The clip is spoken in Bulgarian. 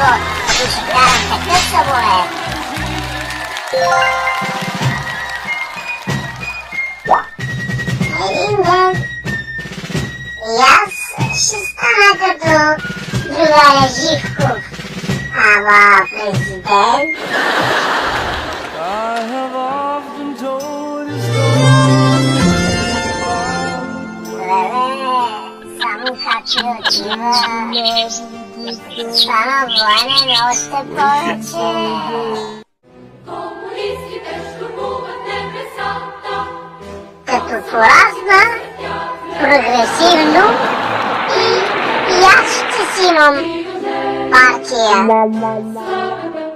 Ако ще карам такъв самолет. Един ден и аз ще стана като другаря Живков, ама президент. Само хачи отива, ще стана военен още повече. Комунистите щурмуват небесата, Като поразна, прогресивно и аз ще си имам партия. славата